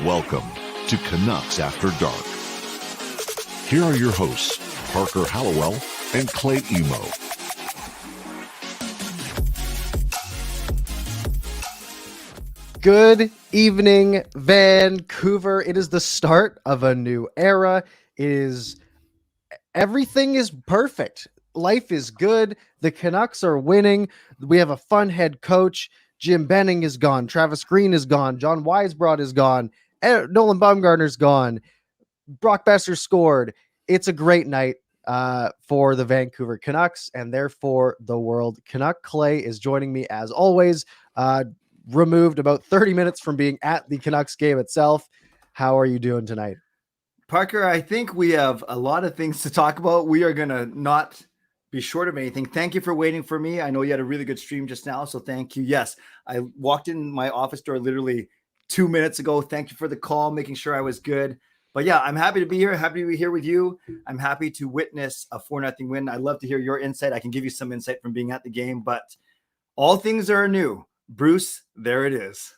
Welcome to Canucks After Dark. Here are your hosts, Parker Hallowell and Clay Emo. Good evening, Vancouver. It is the start of a new era. Everything is perfect. Life is good. The Canucks are winning. We have a fun head coach. Jim Benning is gone. Travis Green is gone. John Weisbrod is gone. Nolan Baumgartner's gone. Brock Besser scored. It's a great night for the Vancouver Canucks and therefore the world. Canuck Clay is joining me as always. Removed about 30 minutes from being at the Canucks game itself. How are you doing tonight? Parker, I think we have a lot of things to talk about. We are going to not be short of anything. Thank you for waiting for me. I know you had a really good stream just now, so thank you. Yes, I walked in my office door literally 2 minutes ago. Thank you for the call, making sure I was good. But yeah, I'm happy to be here. Happy to be here with you. I'm happy to witness a 4-0 win. I'd love to hear your insight. I can give you some insight from being at the game, but all things are new. Bruce, there it is.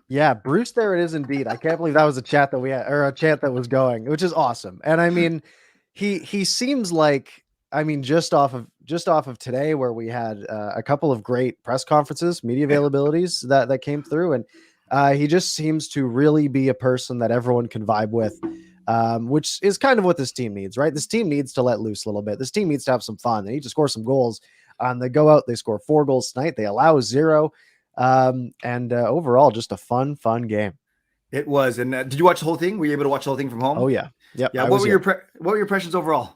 Yeah, Bruce, there it is indeed. I can't believe that was a chat that we had, or a chant that was going, which is awesome. And I mean, he seems like, I mean, just off of today, where we had a couple of great press conferences, media availabilities that came through, and he just seems to really be a person that everyone can vibe with, which is kind of what this team needs, right? This team needs to let loose a little bit. This team needs to have some fun. They need to score some goals. They go out, they score 4 goals tonight. They allow 0. And overall, just a fun game. It was. And did you watch the whole thing? Were you able to watch the whole thing from home? Oh yeah. Yep. Yeah. What were your impressions overall?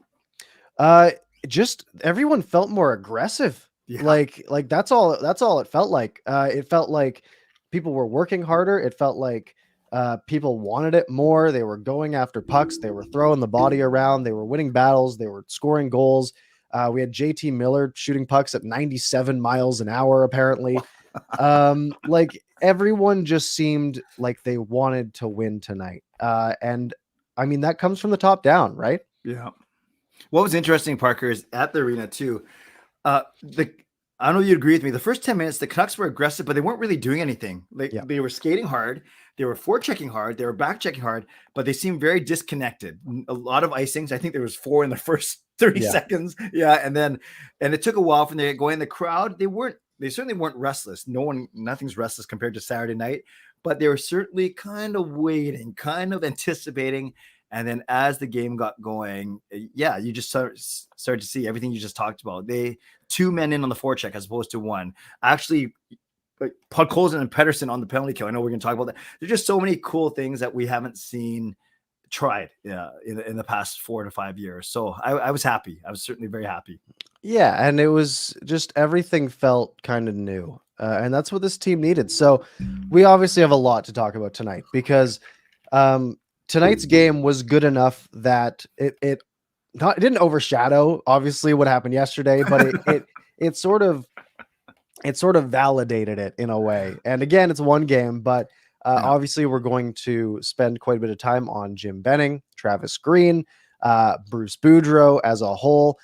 Just everyone felt more aggressive. Yeah. Like that's all it felt like. It felt like people were working harder. It felt like people wanted it more. They were going after pucks. They were throwing the body around. They were winning battles. They were scoring goals. We had JT Miller shooting pucks at 97 miles an hour, apparently. Like everyone just seemed like they wanted to win tonight. And I mean, that comes from the top down, right? Yeah. What was interesting, Parker, is at the arena too. I don't know if you agree with me. The first 10 minutes, the Canucks were aggressive, but they weren't really doing anything. They were skating hard. They were forechecking hard. They were back-checking hard, but they seemed very disconnected. A lot of icings. I think there was 4 in the first 30 seconds. Yeah. And it took a while from there going in the crowd. They certainly weren't restless. Nothing's restless compared to Saturday night, but they were certainly kind of waiting, kind of anticipating. And then as the game got going, you just started to see everything you just talked about. 2 men in on the forecheck as opposed to 1. Actually, like Podkolzin and Pettersson on the penalty kill. I know we're going to talk about that. There's just so many cool things that we haven't seen tried in the past 4 to 5 years. So I was happy. I was certainly very happy. Yeah. And it was just, everything felt kind of new. And that's what this team needed. So we obviously have a lot to talk about tonight because tonight's game was good enough that it didn't overshadow obviously what happened yesterday, but it sort of validated it in a way. And again, it's one game, but obviously we're going to spend quite a bit of time on Jim Benning, Travis Green, Bruce Boudreau as a whole.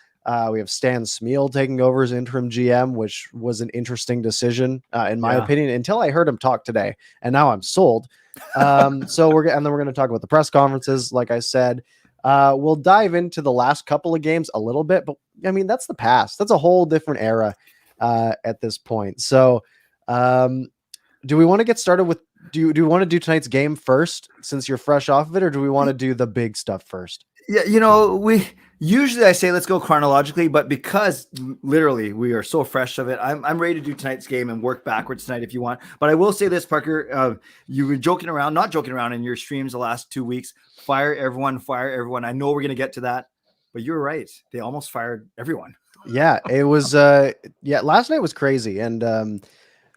We have Stan Smeal taking over as interim GM, which was an interesting decision, in my opinion, until I heard him talk today. And now I'm sold. So we're going to talk about the press conferences. Like I said, we'll dive into the last couple of games a little bit, but I mean, that's the past. That's a whole different era at this point. So do we want to get started with, do we want to do tonight's game first since you're fresh off of it, or do we want to do the big stuff first? Yeah, I say let's go chronologically, but because literally we are so fresh of it, I'm ready to do tonight's game and work backwards tonight if you want. But I will say this, Parker, you were not joking around in your streams the last 2 weeks. Fire everyone. I know we're going to get to that, but you're right. They almost fired everyone. Yeah, it was. Last night was crazy, and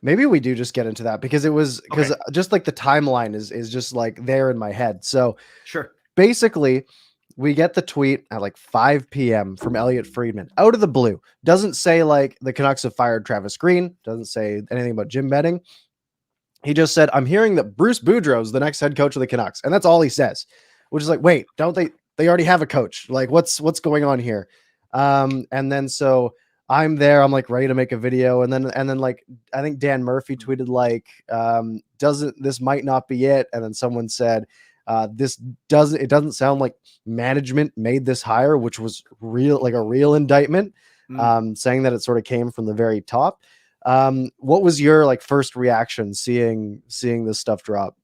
maybe we do just get into that because just like the timeline is just like there in my head. So sure, basically. We get the tweet at like 5 p.m. from Elliot Friedman out of the blue. Doesn't say like the Canucks have fired Travis Green. Doesn't say anything about Jim Benning. He just said, I'm hearing that Bruce Boudreau is the next head coach of the Canucks. And that's all he says, which is like, wait, don't they already have a coach? Like what's going on here? And then so I'm there. I'm like ready to make a video, and then like I think Dan Murphy tweeted like, this might not be it, and then someone said, it doesn't sound like management made this hire, which was like a real indictment, saying that it sort of came from the very top. What was your like first reaction seeing this stuff drop?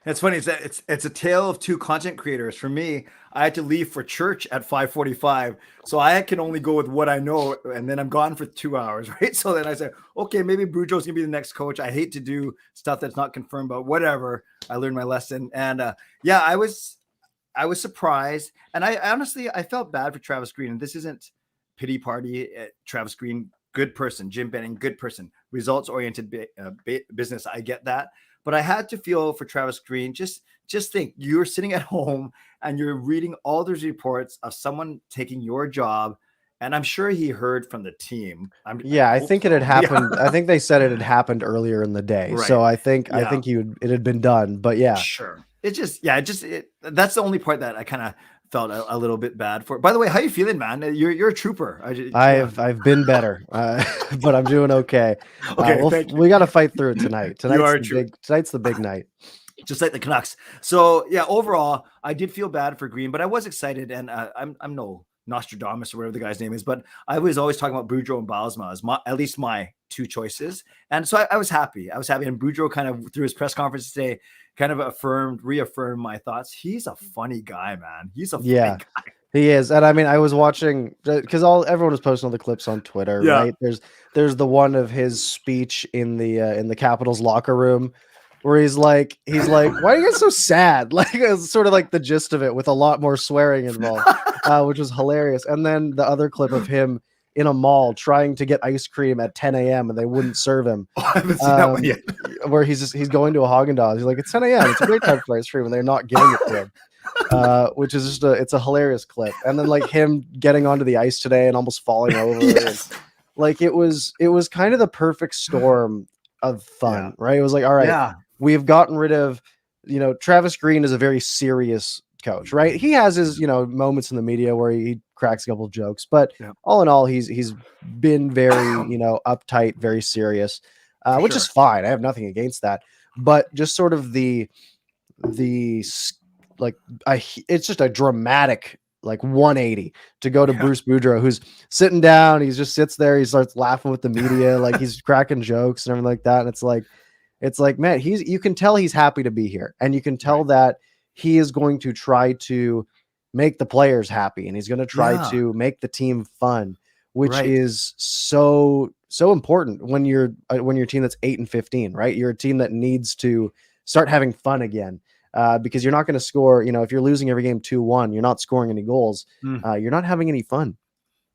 It's funny. It's a tale of two content creators. For me, I had to leave for church at 5:45, so I can only go with what I know, and then I'm gone for 2 hours, right? So then I said, okay, maybe Boudreau's gonna be the next coach. I hate to do stuff that's not confirmed, but whatever. I learned my lesson, and yeah, I was surprised, and I honestly felt bad for Travis Green. And this isn't pity party. Travis Green, good person. Jim Benning, good person. Results oriented business. I get that. But I had to feel for Travis Green. Just think, you're sitting at home and you're reading all those reports of someone taking your job, and I'm sure he heard from the team. I think it had happened. Yeah. I think they said it had happened earlier in the day. Right. So I think it had been done. But yeah, sure. That's the only part that I kind of felt a little bit bad for. By the way, how you feeling, man? You're a trooper. I've been better, but I'm doing okay. Okay, we got to fight through it tonight. Tonight's the big night. Just like the Canucks. So yeah, overall, I did feel bad for Green, but I was excited, and I'm no Nostradamus or whatever the guy's name is, but I was always talking about Boudreau and Bylsma as at least my two choices, and so I was happy. And Boudreau kind of through his press conference today kind of reaffirmed my thoughts. He's a funny guy, man. He's a funny guy. He is. And I mean, I was watching because everyone was posting all the clips on Twitter, right? There's the one of his speech in the Capitals locker room where he's like, why are you guys so sad? Like, it's sort of like the gist of it with a lot more swearing involved, which was hilarious. And then the other clip of him in a mall trying to get ice cream at 10 a.m. and they wouldn't serve him. Oh, I haven't seen that one yet. Where he's going to a Haagen-Dazs. He's like, it's 10 a.m. It's a great time for ice cream, and they're not giving it to him. Which is just it's a hilarious clip. And then like him getting onto the ice today and almost falling over. Yes. And, like it was kind of the perfect storm of fun, right? It was like, all right, we've gotten rid of, Travis Green is a very serious coach, right? He has his, moments in the media where he cracks a couple of jokes, but all in all, he's been very, uptight, very serious, which is fine. I have nothing against that, but just sort of it's just a dramatic like 180 to go to Bruce Boudreau, who's sitting down. He just sits there. He starts laughing with the media, like he's cracking jokes and everything like that. And it's like, man, you can tell he's happy to be here, and you can tell that he is going to try to make the players happy, and he's going to try to make the team fun, which is so important when you're a team that's 8-15, right? You're a team that needs to start having fun again, because you're not going to score. If you're losing every game 2-1, you're not scoring any goals. You're not having any fun.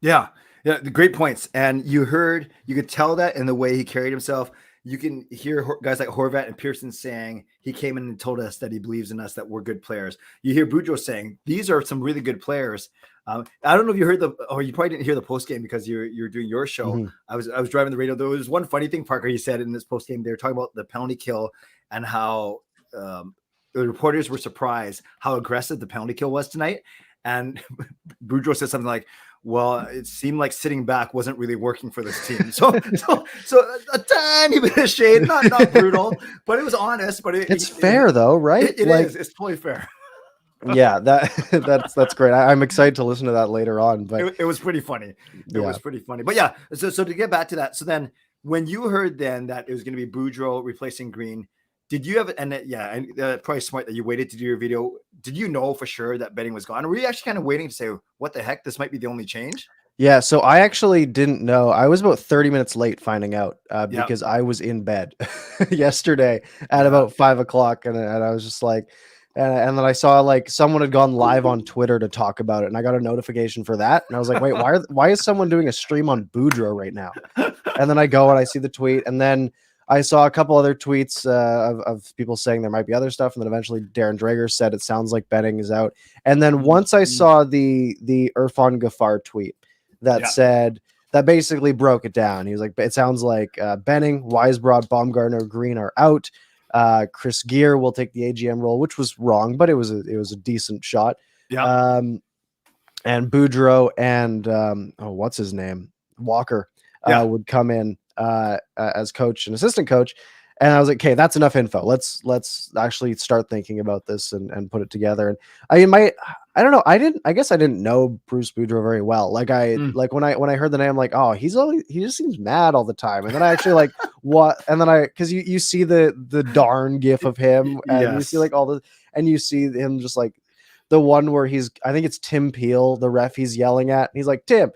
Yeah, the great points. And you could tell that in the way he carried himself. You can hear guys like Horvat and Pearson saying he came in and told us that he believes in us, that we're good players. You hear Boudreau saying these are some really good players. I don't know if you heard you probably didn't hear the post game because you're doing your show. Mm-hmm. I was driving the radio. There was one funny thing, Parker, he said in this post game. They were talking about the penalty kill and how the reporters were surprised how aggressive the penalty kill was tonight. And Boudreau said something like, well, it seemed like sitting back wasn't really working for this team. So a tiny bit of shade, not brutal, but it was honest. But it's fair though, right? It is. It's totally fair. Yeah, that's great. I'm excited to listen to that later on. But it was pretty funny. It was pretty funny. But yeah, so to get back to that, so then when you heard then that it was going to be Boudreau replacing Green, did you have probably smart that you waited to do your video? Did you know for sure that Benning was gone? Or were you actually kind of waiting to say, what the heck, this might be the only change? Yeah, so I actually didn't know. I was about 30 minutes late finding out because I was in bed yesterday at about 5 o'clock. And I was just like, and then I saw like someone had gone live on Twitter to talk about it. And I got a notification for that. And I was like, wait, why is someone doing a stream on Boudreau right now? And then I go and I see the tweet. And then I saw a couple other tweets of people saying there might be other stuff. And then eventually Darren Dreger said it sounds like Benning is out. And then once I saw the Irfan Ghaffar tweet that said, that basically broke it down. He was like, it sounds like Benning, Weisbrod, Baumgartner, Green are out. Chris Gear will take the AGM role, which was wrong, but it was a decent shot. Yeah. And Boudreau and what's his name? Walker would come in as coach and assistant coach. And I was like, okay, that's enough info. Let's actually start thinking about this and put it together. And I don't know. I guess I didn't know Bruce Boudreau very well. Like when I heard the name, I'm like, oh, he just seems mad all the time. And then I actually cause you see the darn gif of him and you see like and you see him just like the one where I think it's Tim Peel, the ref he's yelling at. And he's like, Tim,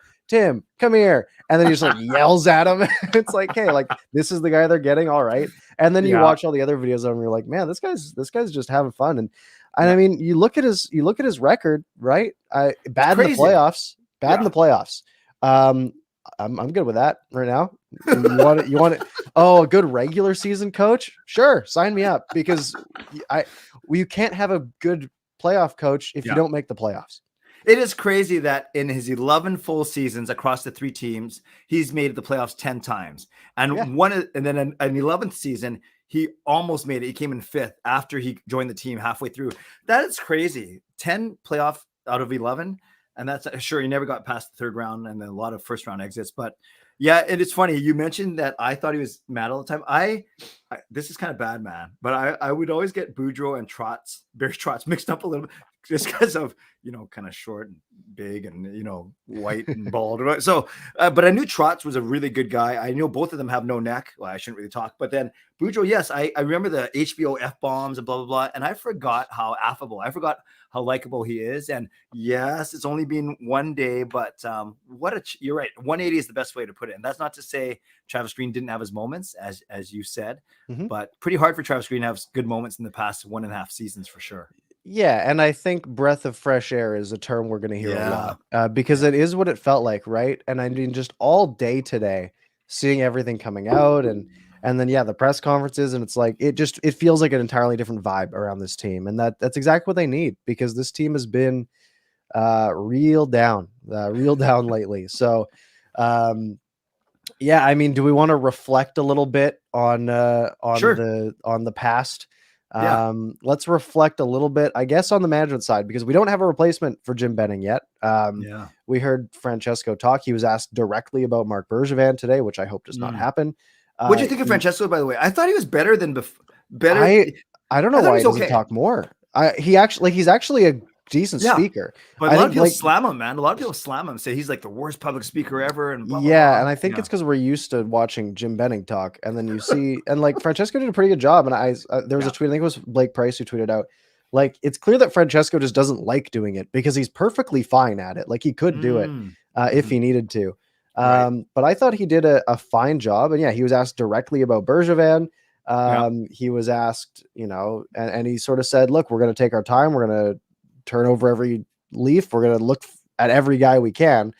come here. And then he just like yells at him. It's like, hey, like this is the guy they're getting. All right. And then you watch all the other videos of him and you're like, man, this guy's just having fun. And I mean, you look at his record, right? Bad in the playoffs. In the playoffs. I'm good with that right now. You want it? Oh, a good regular season coach? Sure, sign me up, because you can't have a good playoff coach if you don't make the playoffs. It is crazy that in his 11 full seasons across the 3 teams, he's made the playoffs 10 times. And then an 11th season, he almost made it. He came in 5th after he joined the team halfway through. That is crazy. 10 playoff out of 11. And that's sure he never got past the 3rd round and then a lot of 1st round exits. But yeah, and it's funny. You mentioned that I thought he was mad all the time. This is kind of bad, man. But I would always get Boudreau and Barry Trotz mixed up a little bit, just because of, kind of short and big and, white and bald. So, but I knew Trotz was a really good guy. I know both of them have no neck. Well, I shouldn't really talk. But then Boudreau, yes, I remember the HBO F-bombs and blah, blah, blah. And I forgot how affable. I forgot how likable he is. And yes, it's only been one day, but you're right. 180 is the best way to put it. And that's not to say Travis Green didn't have his moments, as you said, but pretty hard for Travis Green to have good moments in the past 1.5 seasons for sure. Yeah, and I think breath of fresh air is a term we're going to hear a lot, because it is what it felt like, right? And I mean, just all day today, seeing everything coming out, and then the press conferences, and it's like it feels like an entirely different vibe around this team, and that's exactly what they need, because this team has been real down lately. So, I mean, do we want to reflect a little bit on the past? Let's reflect a little bit, I guess, on the management side, because we don't have a replacement for Jim Benning yet. We heard Francesco talk. He was asked directly about Marc Bergevin today, which I hope does not happen. What do you think of Francesco, by the way? I thought he was better than better. I don't know why he doesn't talk more. He's actually a decent speaker. But a lot of people slam him, man. A lot of people slam him, say he's like the worst public speaker ever. And blah, blah, blah. And I think it's because we're used to watching Jim Benning talk, and then you see, and like Francesco did a pretty good job. And there was a tweet, I think it was Blake Price who tweeted out, like, it's clear that Francesco just doesn't like doing it, because he's perfectly fine at it. Like, he could do it if he needed to. But I thought he did a fine job. And he was asked directly about Bergevin. He was asked, and he sort of said, look, we're going to take our time. We're going to turn over every leaf. We're going to look at every guy we can,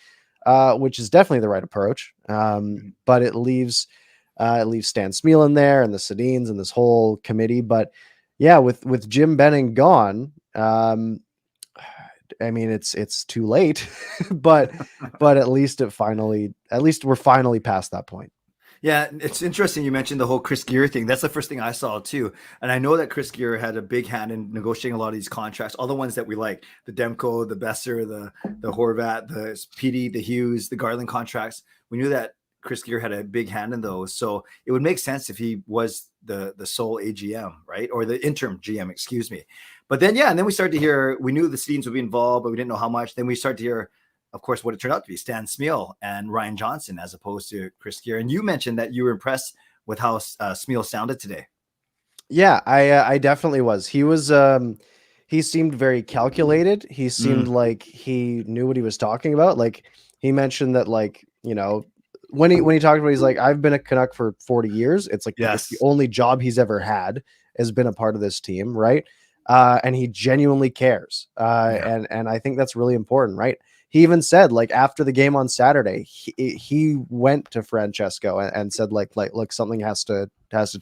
which is definitely the right approach. But it leaves Stan Smeel in there, and the Sedins and this whole committee. But with Jim Benning gone, I mean, it's too late, but at least we're finally past that point. Yeah, it's interesting you mentioned the whole Chris Gear thing. That's the first thing I saw too. And I know that Chris Gear had a big hand in negotiating a lot of these contracts, all the ones that we like, the Demko, the Besser, the Horvat, the PD, the Hughes, the Garland contracts. We knew that Chris Gear had a big hand in those. So it would make sense if he was the sole AGM, right? Or the interim GM, excuse me. But then, and then we started to hear, we knew the Sedins would be involved, but we didn't know how much. Then we started to hear, of course, what it turned out to be Stan Smeel and Ryan Johnson, as opposed to Chris Gear. And you mentioned that you were impressed with how Smeel sounded today. Yeah, I definitely was. He seemed very calculated. He seemed like he knew what he was talking about. Like, he mentioned that, like, when he talked about, he's like, I've been a Canuck for 40 years. It's like, it's the only job he's ever had has been a part of this team. Right. And he genuinely cares. And I think that's really important. Right. He even said, like, after the game on Saturday, he went to Francesco and said, like, look, something has to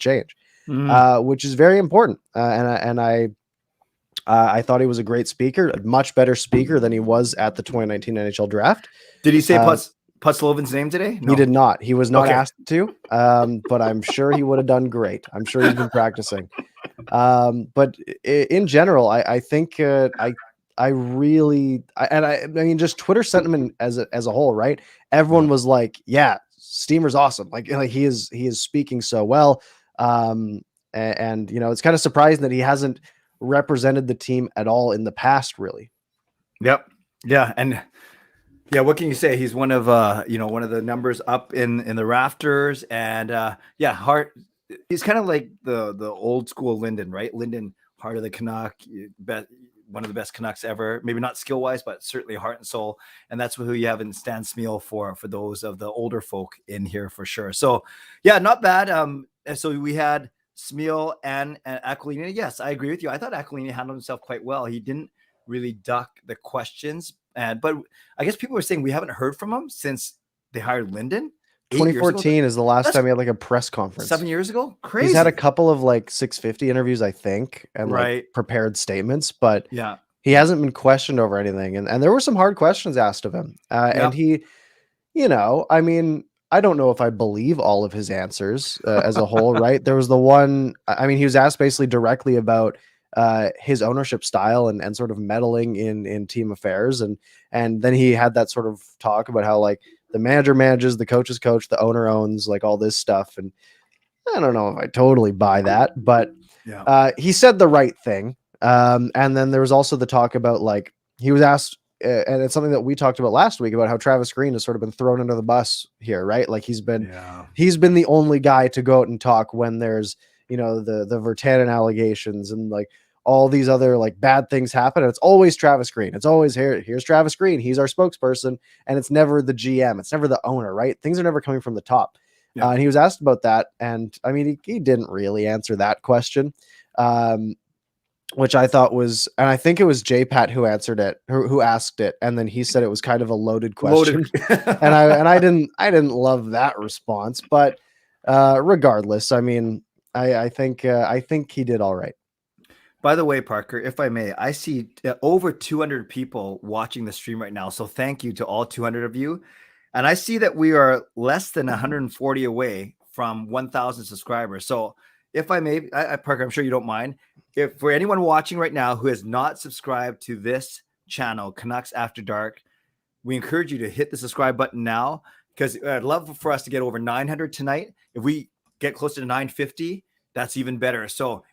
change, which is very important. And I thought he was a great speaker, a much better speaker than he was at the 2019 NHL draft. Did he say Putzlovin's name today? No. He did not. He was not asked to, but I'm sure he would have done great. I'm sure he's been practicing. But in general, I think I mean, just Twitter sentiment as a whole, right? Everyone was like, Steamer's awesome. Like he is speaking so well. And you know, it's kind of surprising that he hasn't represented the team at all in the past, really. Yep. Yeah. And yeah, what can you say? He's one of one of the numbers up in the rafters, and he's kind of like the old school Linden, right? Linden, heart of the Canuck, one of the best Canucks ever. Maybe not skill wise, but certainly heart and soul. And that's who you have in Stan Smeel for those of the older folk in here for sure. So yeah, not bad. So we had Smeel and Aquilini. Yes, I agree with you. I thought Aquilini handled himself quite well. He didn't really duck the questions. But I guess people were saying we haven't heard from him since they hired Linden. 2014 is the last time he had like a press conference. 7 years ago? Crazy. He's had a couple of like 650 interviews, I think, and like prepared statements, but yeah, he hasn't been questioned over anything. And there were some hard questions asked of him. And he, you know, I mean, I don't know if I believe all of his answers as a whole, right? There was the one, I mean, he was asked basically directly about his ownership style and sort of meddling in team affairs. And then he had that sort of talk about how like the manager manages, the coach is coach, the owner owns, like all this stuff. And I don't know if I totally buy that, but he said the right thing. And then there was also the talk about like, he was asked, and it's something that we talked about last week about how Travis Green has sort of been thrown under the bus here, right? Like he's been the only guy to go out and talk when there's, you know, the Virtanen allegations and like all these other like bad things happen. And it's always Travis Green. It's always here's Travis Green. He's our spokesperson. And it's never the GM. It's never the owner, right? Things are never coming from the top. And he was asked about that. And I mean, he didn't really answer that question, which I thought was, and I think it was J-Pat who answered it, who asked it. And then he said it was kind of a loaded question. and I didn't love that response, but regardless, I mean, I think he did all right. By the way, Parker, if I may, I see over 200 people watching the stream right now. So thank you to all 200 of you. And I see that we are less than 140 away from 1,000 subscribers. So if I may, Parker, I'm sure you don't mind. If for anyone watching right now who has not subscribed to this channel, Canucks After Dark, we encourage you to hit the subscribe button now, because I'd love for us to get over 900 tonight. If we get closer to 950, that's even better. So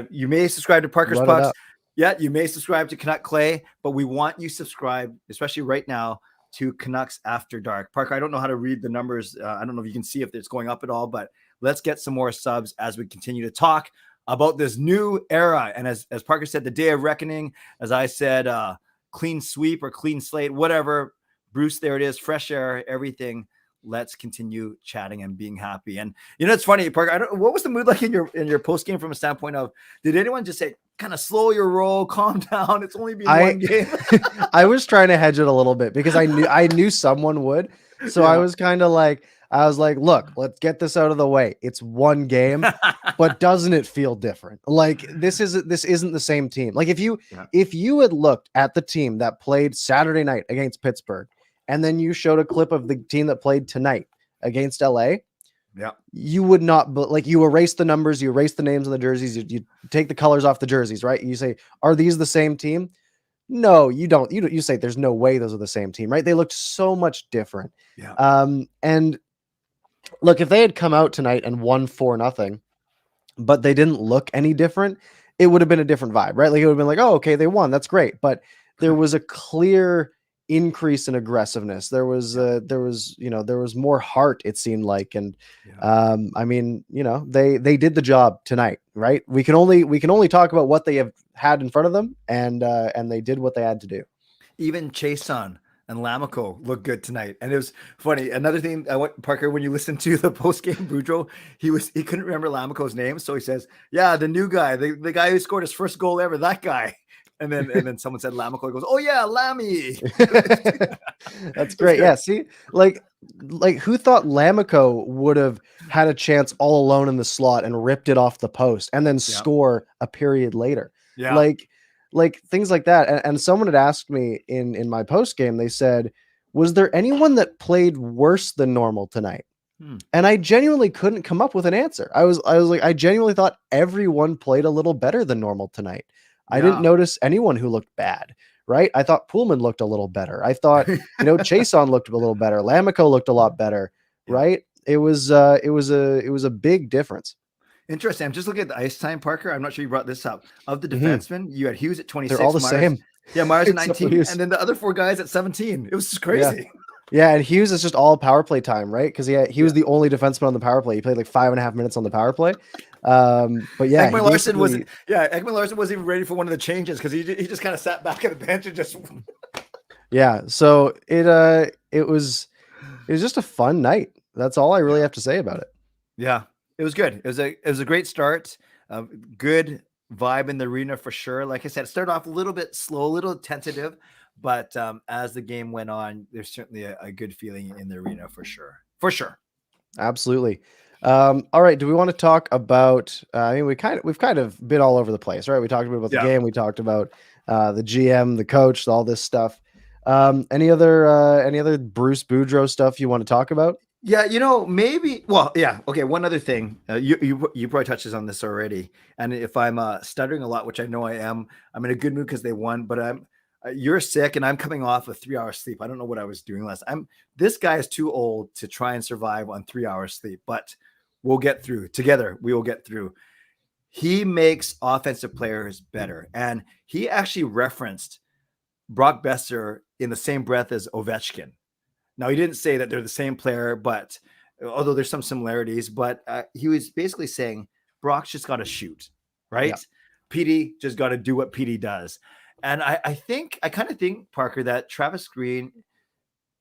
you may subscribe to Parker's Pucks. Yeah, you may subscribe to Canuck Clay, but we want you subscribe, especially right now, to Canucks After Dark. Parker, I don't know how to read the numbers. I don't know if you can see if it's going up at all, but let's get some more subs as we continue to talk about this new era. And as Parker said, the day of reckoning, as I said, clean sweep or clean slate, whatever. Bruce, there it is, fresh air, everything. Let's continue chatting and being happy. And you know, it's funny, Parker. What was the mood like in your post game from a standpoint of? Did anyone just say, kind of slow your roll, calm down? It's only been one game. I was trying to hedge it a little bit because I knew someone would. So I was kind of like, look, let's get this out of the way. It's one game, but doesn't it feel different? Like this isn't the same team. Like if you had looked at the team that played Saturday night against Pittsburgh, and then you showed a clip of the team that played tonight against LA, you would not, but like you erase the numbers, you erase the names on the jerseys, you take the colors off the jerseys, right? You say, are these the same team? No, you don't. You say there's no way those are the same team, right? They looked so much different. And look, if they had come out tonight and won 4-0, but they didn't look any different, it would have been a different vibe, right? Like it would have been like, oh, okay, they won. That's great. But there was a clear increase in aggressiveness. There was more heart, it seemed like. And I mean, you know, they did the job tonight, right? We can only talk about what they have had in front of them, and they did what they had to do. Even Chason and Lamico looked good tonight. And it was funny. Another thing, Parker, when you listen to the post-game Boudreau, he couldn't remember Lamico's name. So he says, yeah, the new guy, the guy who scored his first goal ever, that guy. And then someone said Lamico. He goes, oh yeah, Lammy. That's great. Yeah. See, like who thought Lamico would have had a chance all alone in the slot and ripped it off the post and then score a period later? Yeah. Like things like that. And someone had asked me in my post game, they said, was there anyone that played worse than normal tonight? And I genuinely couldn't come up with an answer. I was like, I genuinely thought everyone played a little better than normal tonight. I didn't notice anyone who looked bad, right? I thought Pullman looked a little better. I thought, Chason looked a little better. Lamico looked a lot better. right? It was a big difference. Interesting. I'm just looking at the ice time, Parker. I'm not sure you brought this up. Of the Mhm. defensemen, you had Hughes at 26. They're all the Myers, same. Yeah, Myers at Except for 19, Hughes. and then the other 4 guys at 17. It was just Yeah. crazy. Yeah, and Hughes is just all power play time, right? Because he was the only defenseman on the power play. He played like 5.5 minutes on the power play. But yeah, Ekman Larson wasn't even ready for one of the changes because he just kind of sat back at the bench and just yeah. So it was just a fun night. That's all I really have to say about it. Yeah, it was good. It was a great start. Good vibe in the arena for sure. Like I said, it started off a little bit slow, a little tentative, but as the game went on, there's certainly a good feeling in the arena for sure. For sure. Absolutely. All right. Do we want to talk about? I mean, we've kind of been all over the place, right? We talked a bit about the game. We talked about the GM, the coach, all this stuff. Any other Bruce Boudreau stuff you want to talk about? Yeah, maybe. Well, yeah. Okay. One other thing. You probably touches on this already. And if I'm stuttering a lot, which I know I am, I'm in a good mood because they won. But you're sick, and I'm coming off a 3-hour sleep. I don't know what I was doing last. This guy is too old to try and survive on 3 hours sleep. But we'll get through together. We will get through. He makes offensive players better, and he actually referenced Brock Besser in the same breath as Ovechkin. Now, he didn't say that they're the same player, but although there's some similarities, but he was basically saying Brock's just got to shoot, right? Yeah. PD just got to do what PD does. And I kind of think, Parker, that Travis Green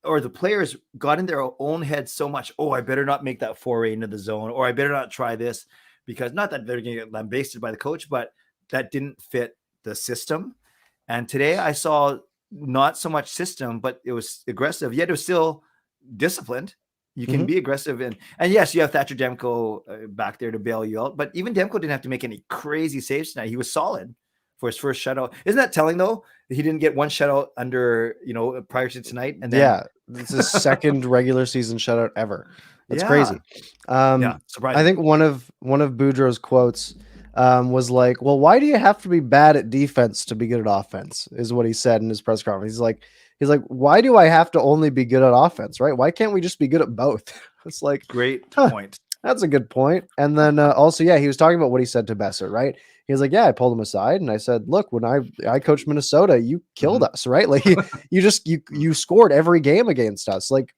or the players got in their own head so much. Oh, I better not make that foray into the zone, or I better not try this, because not that they're going to get lambasted by the coach, but that didn't fit the system. And today I saw not so much system, but it was aggressive, yet it was still disciplined. You can be aggressive. And yes, you have Thatcher Demko back there to bail you out, but even Demko didn't have to make any crazy saves tonight. He was solid for his first shutout. Isn't that telling though? He didn't get one shutout under, prior to tonight. And then it's his second regular season shutout ever. That's crazy. Surprising. I think one of Boudreau's quotes was like, well, why do you have to be bad at defense to be good at offense, is what he said in his press conference. He's like, why do I have to only be good at offense, right? Why can't we just be good at both? It's like, great point. That's a good point. And then also, he was talking about what he said to Besser, right? He was like, yeah, I pulled him aside and I said, look, when I coached Minnesota, you killed us, right? Like you scored every game against us. Like,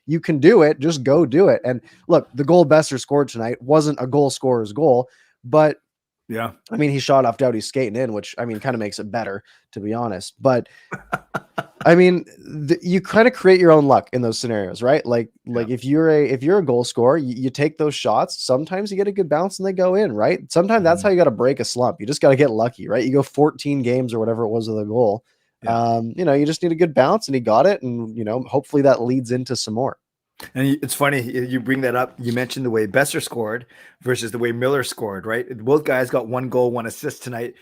you can do it, just go do it. And look, the goal Besser scored tonight wasn't a goal scorer's goal, but yeah, I mean, he shot off Doughty skating in, which I mean, kind of makes it better, to be honest. But I mean, you kind of create your own luck in those scenarios, right? Like if you're a goal scorer, you take those shots. Sometimes you get a good bounce and they go in, right? Sometimes that's how you got to break a slump. You just got to get lucky, right? You go 14 games or whatever it was with a goal. Yeah. You just need a good bounce, and he got it, and hopefully that leads into some more. And it's funny you bring that up. You mentioned the way Besser scored versus the way Miller scored, right? Both guys got 1 goal, 1 assist tonight,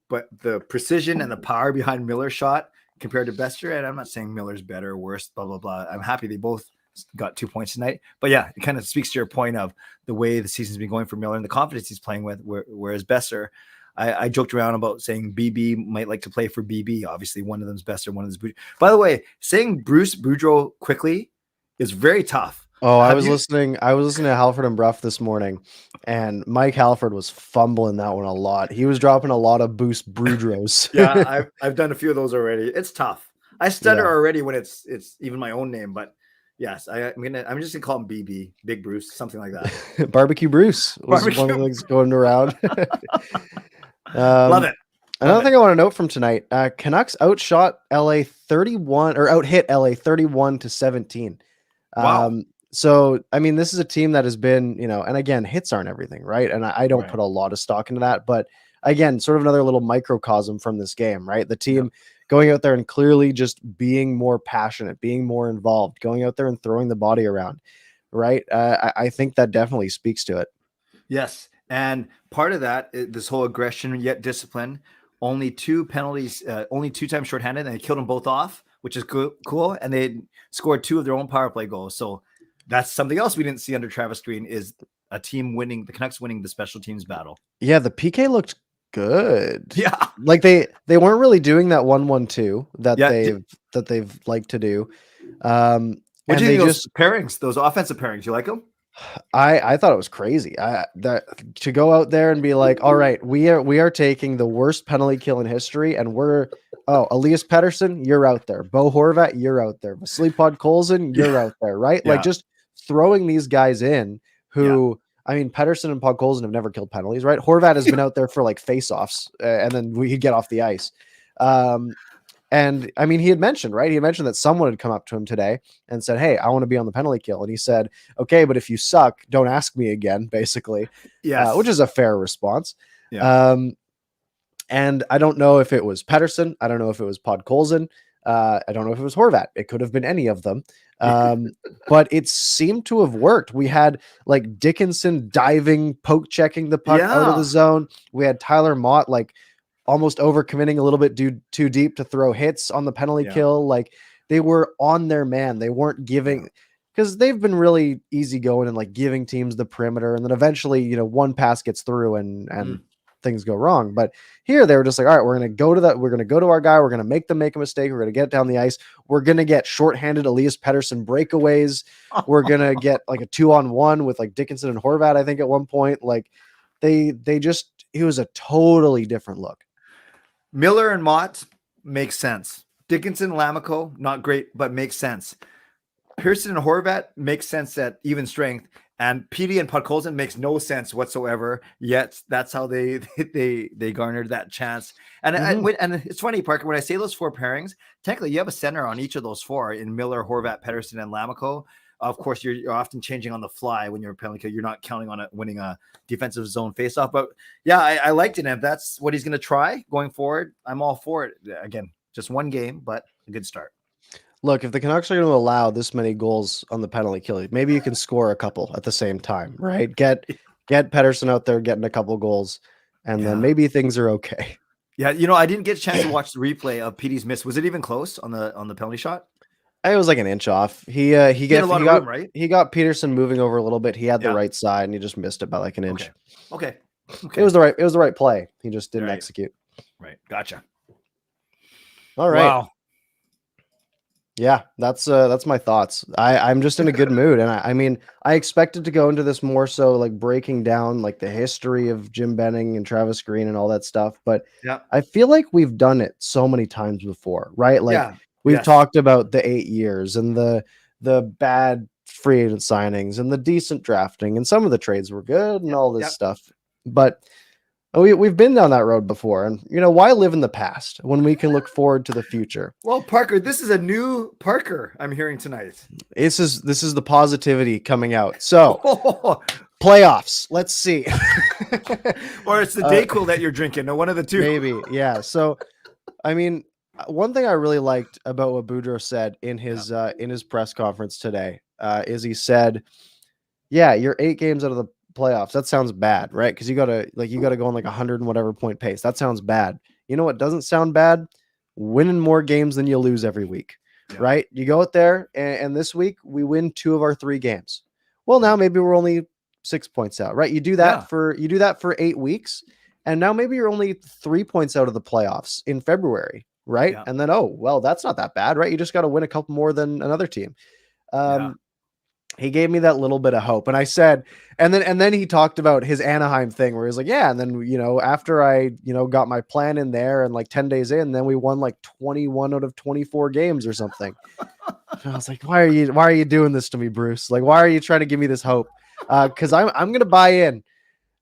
but the precision and the power behind Miller's shot compared to Besser, and I'm not saying Miller's better or worse, blah, blah, blah. I'm happy they both got 2 points tonight. But yeah, it kind of speaks to your point of the way the season's been going for Miller and the confidence he's playing with, whereas Besser, I joked around about saying BB might like to play for BB. Obviously, one of them's Besser, one of them's Boudreau. By the way, saying Bruce Boudreau quickly is very tough. Oh, I was listening to Halford and Bruff this morning, and Mike Halford was fumbling that one a lot. He was dropping a lot of Bruce Boudreaus. Yeah, I've done a few of those already. It's tough. I stutter already when it's even my own name, but yes, I'm just gonna call him BB, Big Bruce, something like that. Barbecue Bruce was one of the things going around. Love it. Another thing I want to note from tonight: Canucks outshot LA 31 or outhit LA 31-17. Wow. So, I mean, this is a team that has been, and again, hits aren't everything, right? And I don't put a lot of stock into that, but again, sort of another little microcosm from this game, right? The team going out there and clearly just being more passionate, being more involved, going out there and throwing the body around, right? I think that definitely speaks to it. Yes. And part of that, this whole aggression yet discipline, only 2 penalties, only 2 times shorthanded, and they killed them both off, which is cool. And they scored 2 of their own power play goals. So that's something else we didn't see under Travis Green, is a team winning, the Canucks winning the special teams battle. Yeah, the PK looked good. Yeah. Like they weren't really doing that 1-1-2 that they've liked to do. What do And you they think of just, those pairings, those offensive pairings? You like them? I thought it was crazy. That to go out there and be like, all right, we are taking the worst penalty kill in history, and Elias Pettersson, you're out there. Bo Horvat, you're out there. Vasily Podkolzin, you're out there, right? Like Yeah. just throwing these guys in Yeah. who, I mean, Pettersson and Podkolzin have never killed penalties, right? Horvat has been out there for like face-offs, and then he'd get off the ice. And I mean, he had mentioned, right? He had mentioned that someone had come up to him today and said, "Hey, I want to be on the penalty kill." And he said, "Okay, but if you suck, don't ask me again," basically, Yes. which is a fair response. Yeah. And I don't know if it was Pettersson. I don't know if it was Podkolzin. I don't know if it was Horvat. It could have been any of them. But it seemed to have worked. We had like Dickinson diving, poke checking the puck out of the zone. We had Tyler Mott like almost overcommitting a little bit too deep to throw hits on the penalty kill. Like they were on their man. They weren't giving, because they've been really easygoing and like giving teams the perimeter. And then eventually, you know, one pass gets through and things go wrong. But here they were just like, all right, we're going to go to our guy. We're going to make them make a mistake. We're going to get down the ice. We're going to get shorthanded Elias Pettersson breakaways. We're going to get like a 2-on-1 with like Dickinson and Horvat, I think at one point. Like it was a totally different look. Miller and Mott makes sense. Dickinson, Lamico, not great, but makes sense. Pearson and Horvat makes sense at even strength, and PD and Podkolzin makes no sense whatsoever. Yet that's how they garnered that chance. And and it's funny, Parker, when I say those four pairings, technically you have a center on each of those four in Miller, Horvat, Pettersson, and Lamico. Of course, you're often changing on the fly when you're a penalty kill. You're not counting on winning a defensive zone faceoff. But yeah, I liked it. And if that's what he's going to try going forward, I'm all for it. Again, just one game, but a good start. Look, if the Canucks are going to allow this many goals on the penalty kill, maybe you can score a couple at the same time, right? Get Pettersson out there getting a couple goals, and then maybe things are okay. Yeah, you know, I didn't get a chance to watch the replay of PD's miss. Was it even close on the penalty shot? It was like an inch off. He got Peterson moving over a little bit. He had the right side, and he just missed it by like an inch. Okay. It was the right play. He just didn't execute. Right. Gotcha. All right. Wow. Yeah, that's my thoughts. I'm just in a good mood, and I mean, I expected to go into this more so like breaking down like the history of Jim Benning and Travis Green and all that stuff, but I feel like we've done it so many times before, right? Like we've talked about the 8 years and the bad free agent signings and the decent drafting, and some of the trades were good and all this stuff, but we've been down that road before, and you know, why live in the past when we can look forward to the future? Well, Parker, this is a new Parker I'm hearing tonight. This is the positivity coming out. So playoffs, let's see. Or it's the Dayquil that you're drinking. No, one of the two. Maybe, yeah. So, I mean, one thing I really liked about what Boudreau said in his press conference today is he said, "Yeah, you're 8 games out of the playoffs. That sounds bad, right? Because you gotta go on like 100 and whatever point pace. That sounds bad. You know what doesn't sound bad? Winning more games than you lose every week, right? You go out there and this week we win 2 of our 3 games. Well, now maybe we're only 6 points out, right? You do that for 8 weeks, and now maybe you're only 3 points out of the playoffs in February, right? And then that's not that bad, right? You just got to win a couple more than another team." He gave me that little bit of hope, and I said, and then he talked about his Anaheim thing where he's like, yeah, and then you know, after I got my plan in there, and like 10 days in, then we won like 21 out of 24 games or something. And I was like, why are you doing this to me, Bruce? Like, why are you trying to give me this hope? Because I'm gonna buy in,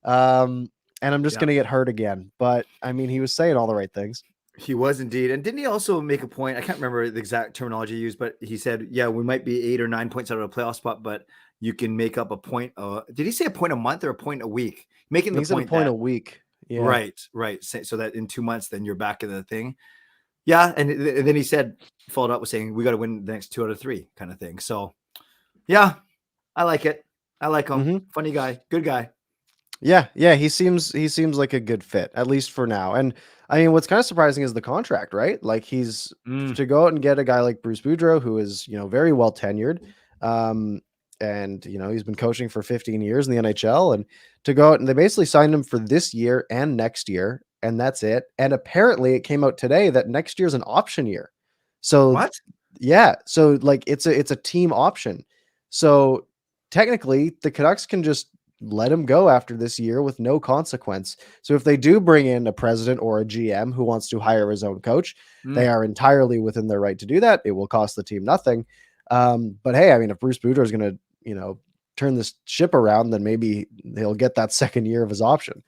and I'm just gonna get hurt again. But I mean, he was saying all the right things. He was indeed. And didn't he also make a point? I can't remember the exact terminology he used, but he said, yeah, we might be 8 or 9 points out of a playoff spot, but you can make up a point. Did he say a point a month or a point a week? Making the point a week. Yeah. Right. So that in 2 months, then you're back in the thing. Yeah. And then he said, followed up with saying, we got to win the next 2 out of 3 kind of thing. So yeah, I like it. I like him. Funny guy, good guy. Yeah. He seems like a good fit, at least for now. And I mean, what's kind of surprising is the contract, right? Like he's to go out and get a guy like Bruce Boudreau, who is, very well tenured. And, he's been coaching for 15 years in the NHL, and to go out and they basically signed him for this year and next year. And that's it. And apparently it came out today that next year's an option year. So what? Yeah. So like it's a team option. So technically the Canucks can just let him go after this year with no consequence. So if they do bring in a president or a GM who wants to hire his own coach, they are entirely within their right to do that. It will cost the team nothing. But hey, I mean, if Bruce Boudreau is going to, turn this ship around, then maybe he'll get that second year of his option.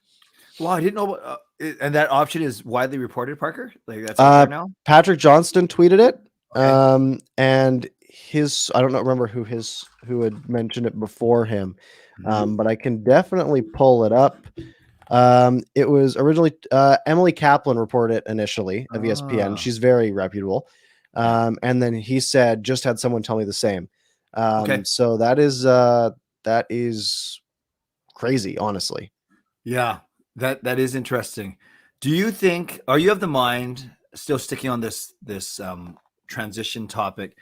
Well, I didn't know. And that option is widely reported, Parker. Like that's out there now. Patrick Johnston tweeted it. Okay. And I don't know, remember who had mentioned it before him. But I can definitely pull it up. It was originally Emily Kaplan reported it initially of ESPN. She's very reputable. And then he said, just had someone tell me the same. So that is crazy, honestly. Yeah, that is interesting. Do you think, are you of the mind, still sticking on this transition topic,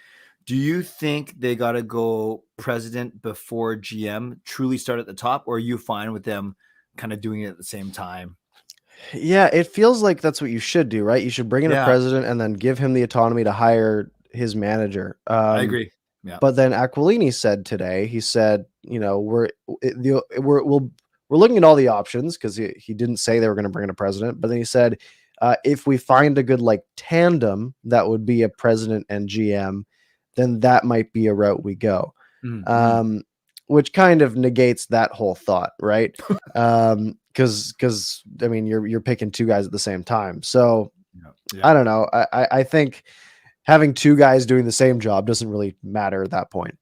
do you think they got to go president before GM, truly start at the top, or are you fine with them kind of doing it at the same time? Yeah, it feels like that's what you should do, right? You should bring in a president and then give him the autonomy to hire his manager. I agree. Yeah. But then Aquilini said today, he said, we're looking at all the options, because he didn't say they were going to bring in a president, but then he said, if we find a good like tandem that would be a president and GM, then that might be a route we go. Which kind of negates that whole thought, right? Because I mean, you're picking two guys at the same time. So I don't know. I think having two guys doing the same job doesn't really matter at that point.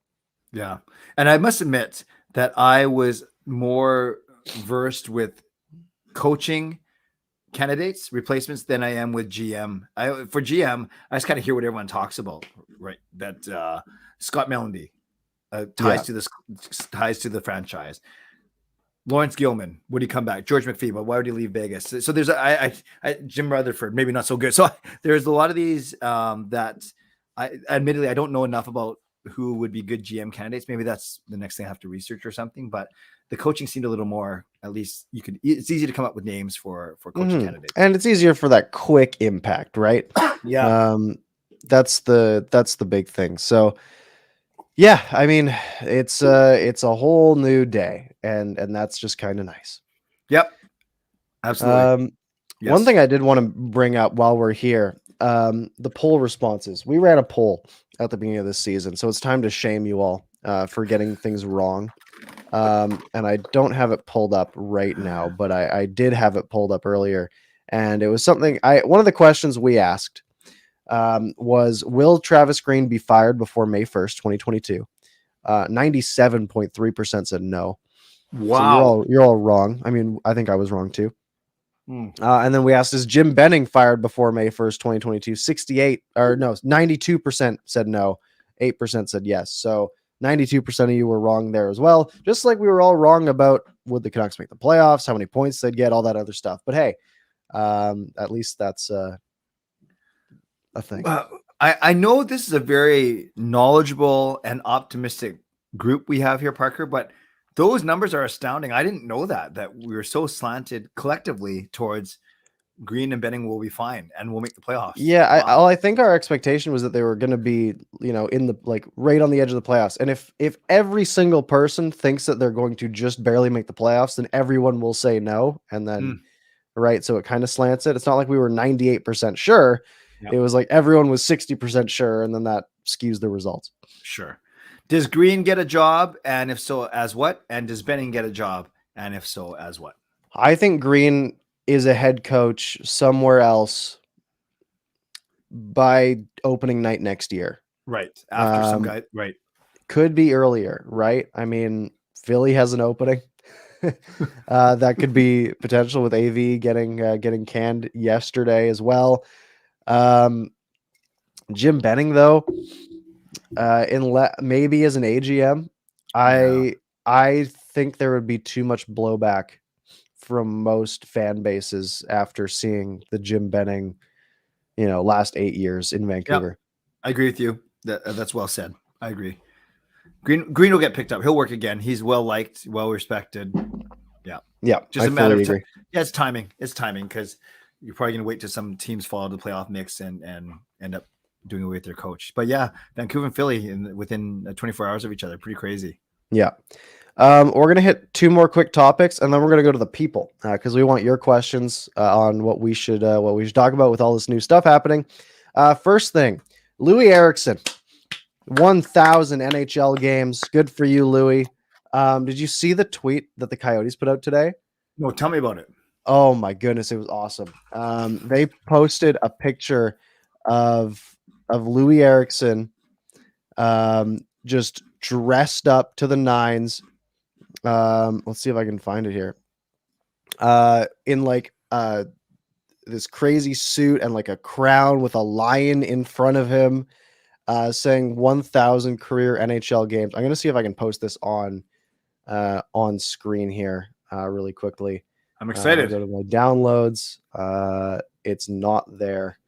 Yeah. And I must admit that I was more versed with coaching candidates, replacements, than I am with GM. For GM, I just kind of hear what everyone talks about, right? That Scott Mellanby ties to the franchise. Lawrence Gilman, would he come back? George McPhee, why would he leave Vegas? So there's Jim Rutherford, maybe not so good. So there's a lot of these that admittedly I don't know enough about who would be good GM candidates. Maybe that's the next thing I have to research or something. But the coaching seemed a little more, at least it's easy to come up with names for coaching candidates. And it's easier for that quick impact, right? Yeah. That's the big thing. So yeah, I mean, it's a whole new day, and that's just kind of nice. Yep. Absolutely. Yes. One thing I did want to bring up while we're here, the poll responses. We ran a poll at the beginning of this season, so it's time to shame you all for getting things wrong. And I don't have it pulled up right now, but I did have it pulled up earlier, and it was something one of the questions we asked was, will Travis Green be fired before May 1st, 2022? 97.3% said no. Wow. So you're all wrong. I mean, I think I was wrong too. And then we asked, is Jim Benning fired before May 1st, 2022? 92% said no. 8% said yes. So 92% of you were wrong there as well. Just like we were all wrong about would the Canucks make the playoffs, how many points they'd get, all that other stuff. But hey, at least that's a thing. I know this is a very knowledgeable and optimistic group we have here, Parker, but those numbers are astounding. I didn't know that we were so slanted collectively towards Green and Benning will be fine and we'll make the playoffs. Yeah, wow. I think our expectation was that they were going to be, in the right on the edge of the playoffs. And if every single person thinks that they're going to just barely make the playoffs, then everyone will say no. And then, right, so it kind of slants it. It's not like we were 98% sure. Yep. It was like everyone was 60% sure, and then that skews the results. Sure. Does Green get a job? And if so, as what? And does Benning get a job? And if so, as what? I think Green is a head coach somewhere else by opening night next year. Right. After some guy. Right. Could be earlier, right? I mean, Philly has an opening. That could be potential with AV getting canned yesterday as well. Jim Benning, though, maybe as an AGM, I think there would be too much blowback from most fan bases after seeing the Jim Benning, last 8 years in Vancouver. Yep. I agree with you. That's well said. I agree. Green will get picked up. He'll work again. He's well liked, well respected. Yeah. Yeah. Just a matter of time. Yeah, it's timing. It's timing because you're probably going to wait till some teams fall out of the playoff mix and end up doing away with their coach. But yeah, Vancouver and Philly within 24 hours of each other. Pretty crazy. Yeah. We're going to hit 2 more quick topics, and then we're going to go to the people because we want your questions on what we should talk about with all this new stuff happening. First thing, Loui Eriksson, 1,000 NHL games. Good for you, Loui. Did you see the tweet that the Coyotes put out today? No, tell me about it. Oh my goodness, it was awesome. They posted a picture of Loui Eriksson just dressed up to the nines. Let's see if I can find it here. In like this crazy suit and like a crown with a lion in front of him, saying 1,000 career NHL games. I'm gonna see if I can post this on screen here really quickly. I'm excited. Go to my downloads. It's not there.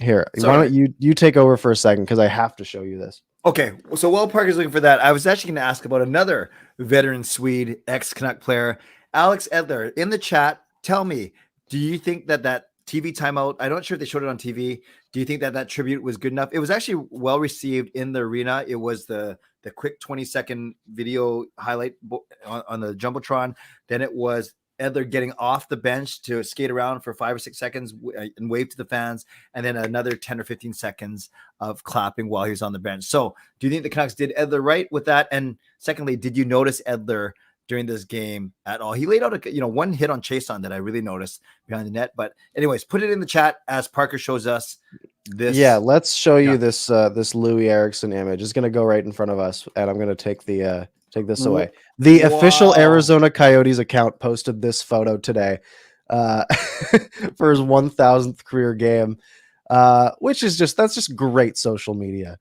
Here, why don't you take over for a second because I have to show you this. Okay, so while Parker's looking for that, I was actually going to ask about another veteran Swede, ex-Canuck player, Alex Edler. In the chat, tell me, do you think that TV timeout, I'm not sure if they showed it on TV, do you think that tribute was good enough? It was actually well received in the arena. It was the quick 20-second video highlight on the Jumbotron. Then it was Edler getting off the bench to skate around for 5 or 6 seconds and wave to the fans, and then another 10 or 15 seconds of clapping while he was on the bench. So do you think the Canucks did Edler right with that? And secondly, did you notice Edler during this game at all? He laid out one hit on Chason that I really noticed behind the net. But anyways, put it in the chat as Parker shows us this. Yeah, let's show you this Loui Eriksson image. It's going to go right in front of us, and I'm going to take this away. The official Arizona Coyotes account posted this photo today for his 1,000th career game, which is that's just great social media.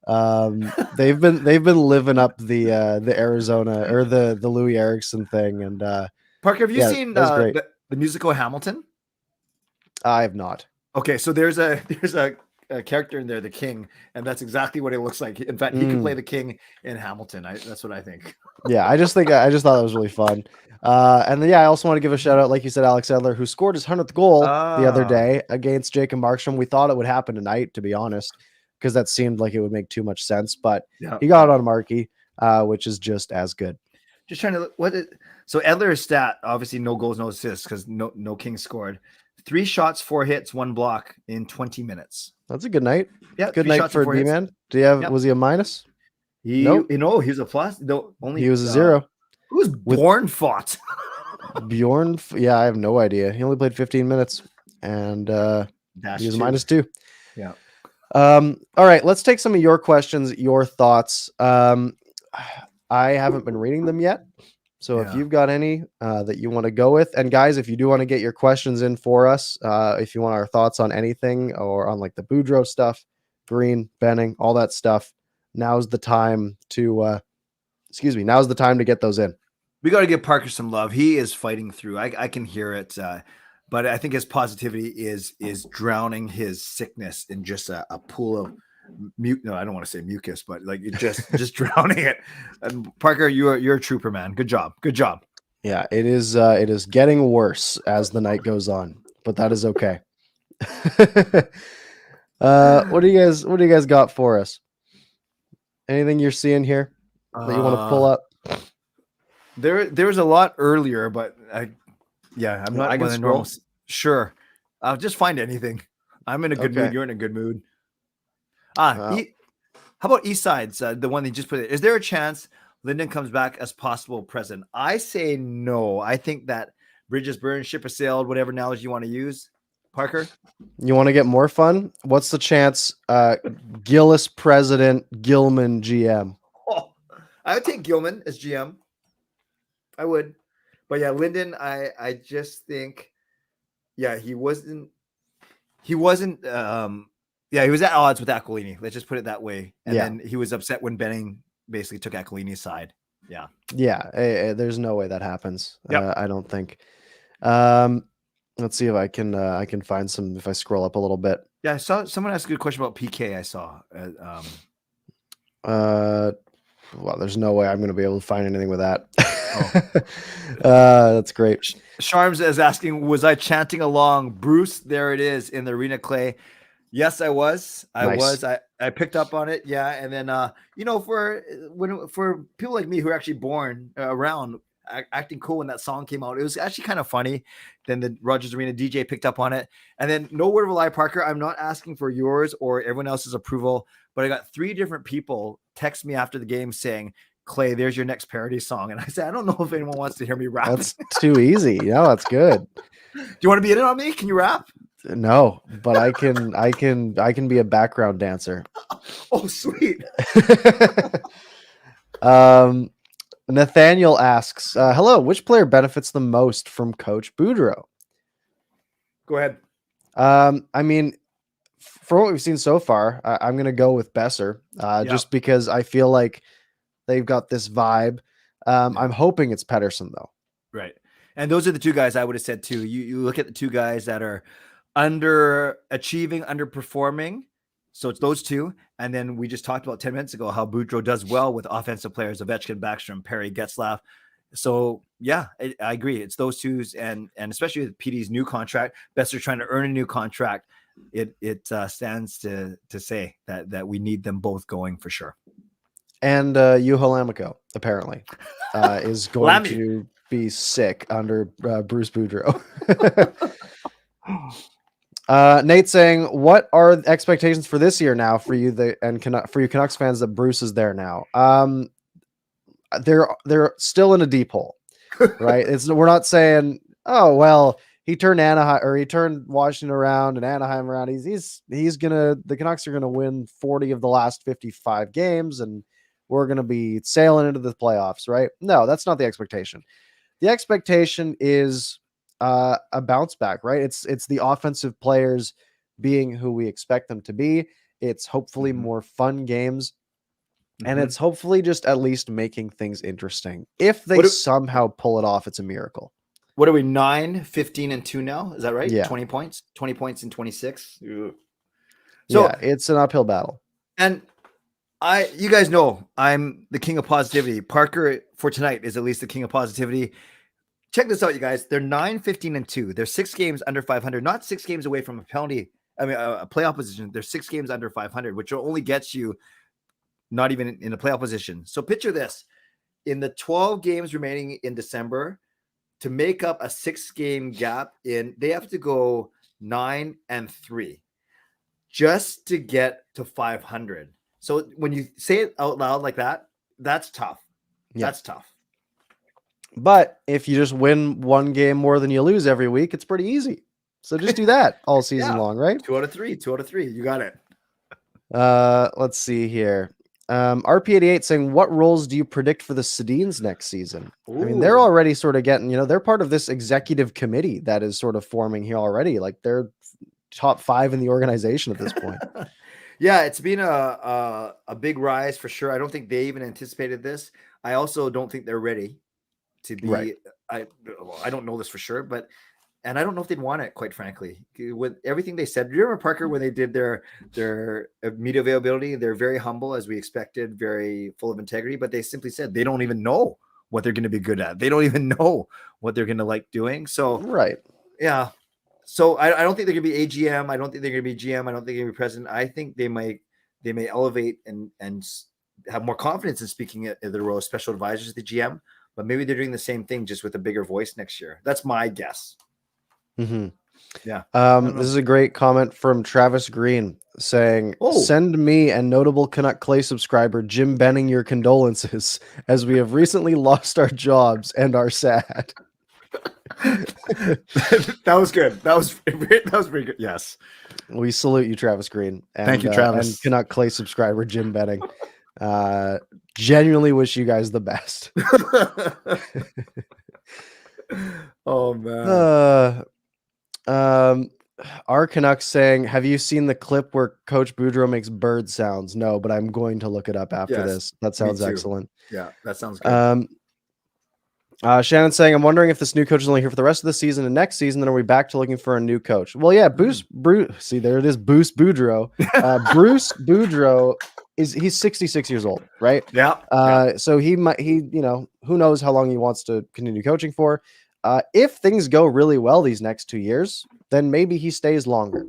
They've been living up the Arizona or the Loui Eriksson thing. And Parker, have you seen the musical Hamilton? I have not. Okay, so there's a character in there, the king, and that's exactly what it looks like. In fact, he could play the king in Hamilton. That's what I think. Yeah, I just thought that was really fun. And then, I also want to give a shout out, like you said, Alex Edler, who scored his 100th goal the other day against Jacob Markstrom. We thought it would happen tonight, to be honest, because that seemed like it would make too much sense. But he got it on Markey, which is just as good. Just trying to look so Edler's stat, obviously no goals, no assists because no King scored. 3 shots, 4 hits, 1 block in 20 minutes. That's a good night. Yeah, good night for a D-man. Do you have? Was he a minus? Nope. He was a plus. No, he was a 0. Who's Bjorn fought? Bjorn? Yeah, I have no idea. He only played 15 minutes, and he was a -2. Yeah. All right, let's take some of your questions, your thoughts. I haven't been reading them yet. So if you've got any that you want to go with, and guys, if you do want to get your questions in for us, if you want our thoughts on anything or on like the Boudreau stuff, Green, Benning, all that stuff, now's the time to get those in. We got to give Parker some love. He is fighting through. I can hear it, but I think his positivity is drowning his sickness in just a pool of no, I don't want to say mucus, but like just drowning it. And Parker, you're a trooper, man. Good job. Yeah, it is getting worse as the night goes on, but that is okay. What do you guys got for us? Anything you're seeing here that you want to pull up? There was a lot earlier, but I'm not. I can scroll. Sure, I'll just find anything. I'm in a good mood. You're in a good mood. How about East Side's the one they just put? Is there a chance Linden comes back as possible president? I say no. I think that bridges burned, ship has sailed, whatever analogy you want to use. Parker, you want to get more fun? What's the chance? Gillis president, Gilman GM. Oh, I would take Gilman as GM. I would, but yeah, Linden. I just think, he wasn't. He was at odds with Aquilini. Let's just put it that way. And then he was upset when Benning basically took Aquilini's side. Yeah. Yeah. There's no way that happens. I don't think. Let's see if I can find some, if I scroll up a little bit. Yeah. I saw someone asked a good question about PK. I saw, Well, there's no way I'm going to be able to find anything with that. Oh. That's great. Sharms is asking, was I chanting along? Bruce, there it is in the arena, Clay. Yes, I was. I picked up on it. Yeah. And then, for people like me who are actually born around acting cool when that song came out, it was actually kind of funny. Then the Rogers Arena DJ picked up on it. And then no word of a lie, Parker, I'm not asking for yours or everyone else's approval, but I got 3 different people text me after the game saying, Clay, there's your next parody song. And I said, I don't know if anyone wants to hear me rap. That's too easy. No, that's good. Do you want to be in it on me? Can you rap? No, but I can be a background dancer. Oh, sweet. Nathaniel asks, hello, which player benefits the most from Coach Boudreau? Go ahead. I mean, from what we've seen so far, I'm going to go with Besser, just because I feel like they've got this vibe. I'm hoping it's Pettersson, though. Right. And those are the 2 guys I would have said, too. You look at the 2 guys that are underachieving, underperforming. So it's those 2. And then we just talked about 10 minutes ago how Boudreau does well with offensive players, Ovechkin, Backstrom, Perry, Getzlaf. So, yeah, I agree. It's those 2s. And especially with PD's new contract, Besser trying to earn a new contract. It stands to say that we need them both going for sure. And Juho Lammikko, apparently, is going to be sick under Bruce Boudreau. Nate saying, what are the expectations for this year now for you for you Canucks fans that Bruce is there now? They're still in a deep hole, right? We're not saying, oh well, he turned Anaheim or he turned Washington around and Anaheim around. The Canucks are gonna win 40 of the last 55 games and we're gonna be sailing into the playoffs, right? No, that's not the expectation. The expectation is a bounce back, right? It's the offensive players being who we expect them to be. It's hopefully more fun games, and it's hopefully just at least making things interesting. If they somehow pull it off, it's a miracle. What are we, 9, 15, and 2 now? Is that right? Yeah. 20 points in 26. So yeah, it's an uphill battle. And you guys know I'm the king of positivity. Parker for tonight is at least the king of positivity. Check this out, you guys. They're 9, 15, and 2. They're 6 games under 500, not 6 games away from a playoff position. They're 6 games under 500, which will only get you not even in a playoff position. So picture this. In the 12 games remaining in December, to make up a 6-game gap they have to go 9 and 3 just to get to 500. So when you say it out loud like that, that's tough. Yeah. That's tough. But if you just win 1 game more than you lose every week, it's pretty easy. So just do that all season long, right? 2 out of 3. You got it. Let's see here. RP88 saying, what roles do you predict for the Sedins next season? Ooh. I mean, they're already sort of getting, they're part of this executive committee that is sort of forming here already. Like they're top 5 in the organization at this point. Yeah, it's been a big rise for sure. I don't think they even anticipated this. I also don't think they're ready to be. Right. I don't know this for sure, and I don't know if they'd want it, quite frankly. With everything they said, do you remember, Parker, when they did their media availability? They're very humble, as we expected, very full of integrity, but they simply said they don't even know what they're going to be good at. They don't even know what they're going to like doing. So, right. Yeah. So I don't think they're going to be AGM. I don't think they're going to be GM. I don't think they're going to be president. I think they may elevate and have more confidence in speaking at the role of special advisors to the GM, but maybe they're doing the same thing just with a bigger voice next year. That's my guess. Mm-hmm. Yeah. This is a great comment from Travis Green saying, send me and notable Canuck Clay subscriber Jim Benning your condolences as we have recently lost our jobs and are sad. That was good. That was pretty good. Yes. We salute you, Travis Green. And, thank you, Travis. And Canuck Clay subscriber Jim Benning. Genuinely wish you guys the best. Oh man. Our Canucks saying, have you seen the clip where Coach Boudreau makes bird sounds? No, but I'm going to look it up after this. That sounds excellent. Yeah, that sounds good. Shannon saying, I'm wondering if this new coach is only here for the rest of the season and next season, then are we back to looking for a new coach? Well, yeah, Bruce, see, there it is, Bruce Boudreau. Bruce Boudreau he's 66 years old, right? Yeah. So he might, who knows how long he wants to continue coaching for. If things go really well these next 2 years, then maybe he stays longer.